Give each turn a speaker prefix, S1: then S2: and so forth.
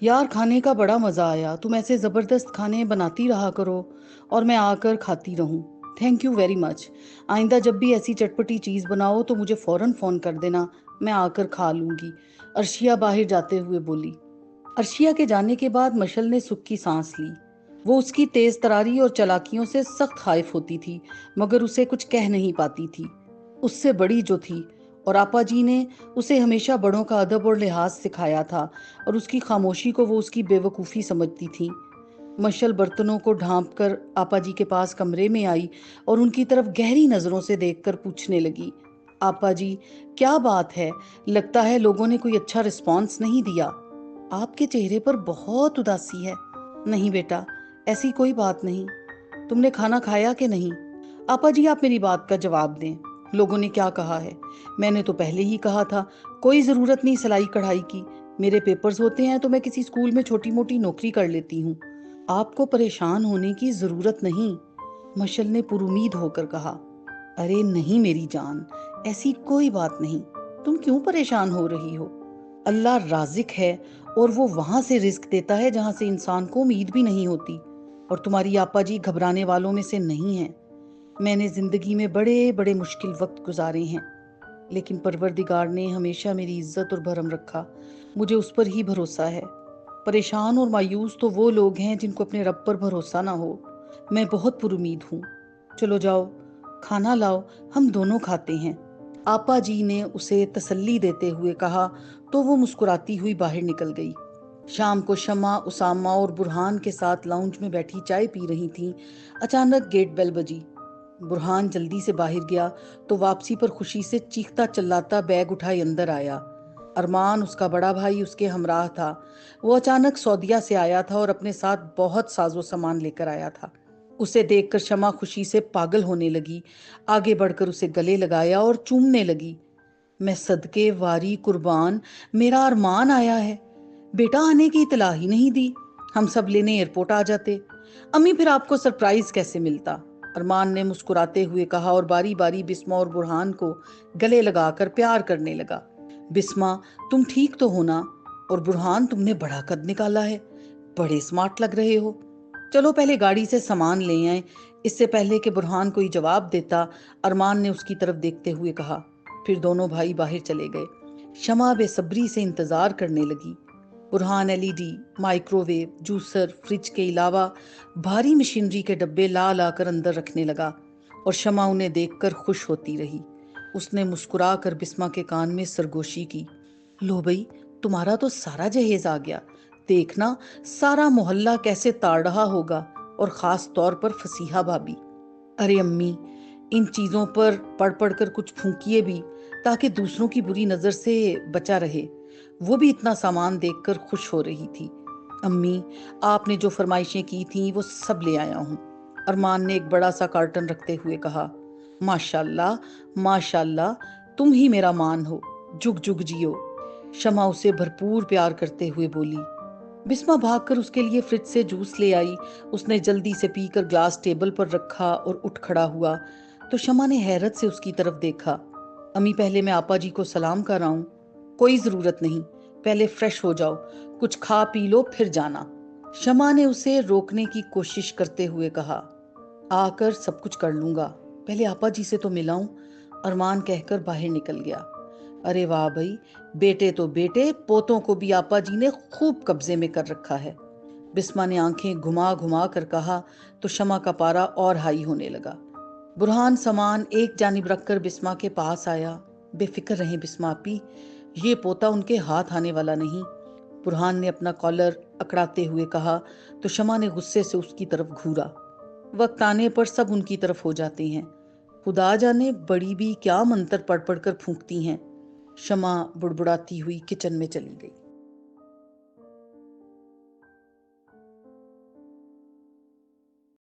S1: यार खाने का बड़ा मज़ा आया। तुम ऐसे ज़बरदस्त खाने बनाती रहा करो और मैं आकर खाती रहूं। Thank you very much. आइंदा जब भी ऐसी चटपटी चीज़ बनाओ तो मुझे फ़ौरन फ़ोन कर देना, मैं आकर खा लूंगी। अर्शिया बाहर जाते हुए बोली। अर्शिया के जाने के बाद मशल ने सुख की सांस ली। वो उसकी तेज तरारी और चालाकियों से सख्त खाइफ होती थी, मगर उसे कुछ कह नहीं पाती थी। उससे बड़ी जो थी, और आपा जी ने उसे हमेशा बड़ों का अदब और लिहाज सिखाया था, और उसकी खामोशी को वो उसकी बेवकूफ़ी समझती थी। मशल बर्तनों को ढांप कर आपा जी के पास कमरे में आई और उनकी तरफ गहरी नज़रों से देखकर पूछने लगी, आपा जी, क्या बात है? लगता है लोगों ने कोई अच्छा रिस्पॉन्स नहीं दिया। आपके चेहरे पर बहुत उदासी है। नहीं बेटा, ऐसी कोई बात नहीं। तुमने खाना खाया कि नहीं? आपा जी, आप मेरी बात का जवाब दें। लोगों ने क्या कहा है? मैंने तो पहले ही कहा था, कोई ज़रूरत नहीं सिलाई कढ़ाई की। मेरे पेपर्स होते हैं तो मैं किसी स्कूल में छोटी मोटी नौकरी कर लेती हूँ। आपको परेशान होने की ज़रूरत नहीं, मशल ने पुरुमीद होकर कहा। अरे नहीं मेरी जान, ऐसी कोई बात नहीं। तुम क्यों परेशान हो रही हो? अल्लाह राज़िक है, और वो वहां से रिस्क देता है जहां से इंसान को उम्मीद भी नहीं होती। और तुम्हारी आपा जी घबराने वालों में से नहीं है। मैंने जिंदगी में बड़े बड़े मुश्किल वक्त गुजारे हैं, लेकिन परवरदिगार ने हमेशा मेरी इज्जत और भरम रखा। मुझे उस पर ही भरोसा है। परेशान और मायूस तो वो लोग हैं जिनको अपने रब पर भरोसा ना हो। मैं बहुत पुरुमीद हूँ। चलो जाओ, खाना लाओ, हम दोनों खाते हैं। आपा जी ने उसे तसल्ली देते हुए कहा तो वो मुस्कुराती हुई बाहर निकल गई। शाम को शमा, उसामा और बुरहान के साथ लाउंज में बैठी चाय पी रही थीं। अचानक गेट बेल बजी। बुरहान जल्दी से बाहर गया तो वापसी पर खुशी से चीखता चिल्लाता बैग उठाए अंदर आया। अरमान, उसका बड़ा भाई, उसके हमराह था। वो अचानक सऊदीया से आया था और अपने साथ बहुत साजो सामान लेकर आया था। उसे देखकर शमा खुशी से पागल होने लगी। आगे बढ़कर उसे गले लगाया और चूमने लगी। मैं सदके वारी कुर्बान, मेरा अरमान आया है। बेटा आने की इतला ही नहीं दी, हम सब लेने एयरपोर्ट आ जाते। अम्मी, फिर आपको सरप्राइज कैसे मिलता? अरमान ने मुस्कुराते हुए कहा और बारी बारी बिस्मा और बुरहान को गले लगाकर प्यार करने लगा। बिस्मा, तुम ठीक तो हो ना? और बुरहान, तुमने बड़ा कद निकाला है, बड़े स्मार्ट लग रहे हो। चलो पहले गाड़ी से सामान ले आए। इससे पहले कि बुरहान कोई जवाब देता, अरमान ने उसकी तरफ देखते हुए कहा। फिर दोनों भाई बाहर चले गए। शमा बेसब्री से इंतजार करने लगी। Burhan LED, microwave, juicer, fridge के अलावा भारी मशीनरी के डब्बे ला ला कर अंदर रखने लगा, और शमा उन्हें देखकर खुश होती रही। उसने मुस्कुरा कर बिस्मा के कान में सरगोशी की। लो भाई, तुम्हारा तो सारा जहेज आ गया। देखना सारा मोहल्ला कैसे ताड़ रहा होगा, और खास तौर पर फसीहा भाभी। अरे अम्मी, इन चीजों पर पढ़ पढ़ कर कुछ फूंकिए भी, ताकि दूसरों की बुरी नजर से बचा रहे। वो भी इतना सामान देखकर खुश हो रही थी। अम्मी, आपने जो फरमाइशें की थी वो सब ले आया हूँ, अरमान ने एक बड़ा सा कार्टन रखते हुए कहा। माशाल्लाह, माशाल्लाह, तुम ही मेरा मान हो, जुग जुग जियो। शमा उसे भरपूर प्यार करते हुए बोली। बिस्मा भागकर उसके लिए फ्रिज से जूस ले आई। उसने जल्दी से पीकर ग्लास टेबल पर रखा और उठ खड़ा हुआ तो शमा ने हैरत से उसकी तरफ देखा। अम्मी, पहले मैं आपा जी को सलाम कर आऊं? कोई जरूरत नहीं, पहले फ्रेश हो जाओ, कुछ खा पी लो फिर जाना, शमा ने उसे रोकने की कोशिश करते हुए कहा। आकर सब कुछ कर लूंगा, पहले आपा जी से तो मिलाऊं, अरमान कहकर बाहर निकल गया। अरे वाह भाई, बेटे तो बेटे, पोतों को भी आपा जी ने खूब कब्जे में कर रखा है, बिस्मा ने आंखें घुमा घुमा कर कहा तो शमा का पारा और हाई होने लगा। बुरहान सामान एक जानिब रखकर बिस्मा के पास आया। बेफिक्र रहें बिस्मा आपी, ये पोता उनके हाथ आने वाला नहीं, बुरहान ने अपना कॉलर अकड़ाते हुए कहा तो शमा ने गुस्से से उसकी तरफ घूरा। वक्त आने पर सब उनकी तरफ हो जाते हैं, खुदा जाने बड़ी भी क्या मंतर पढ़ पढ़ कर फूंकती हैं। शमा बुड़बुड़ाती हुई किचन में चली गई।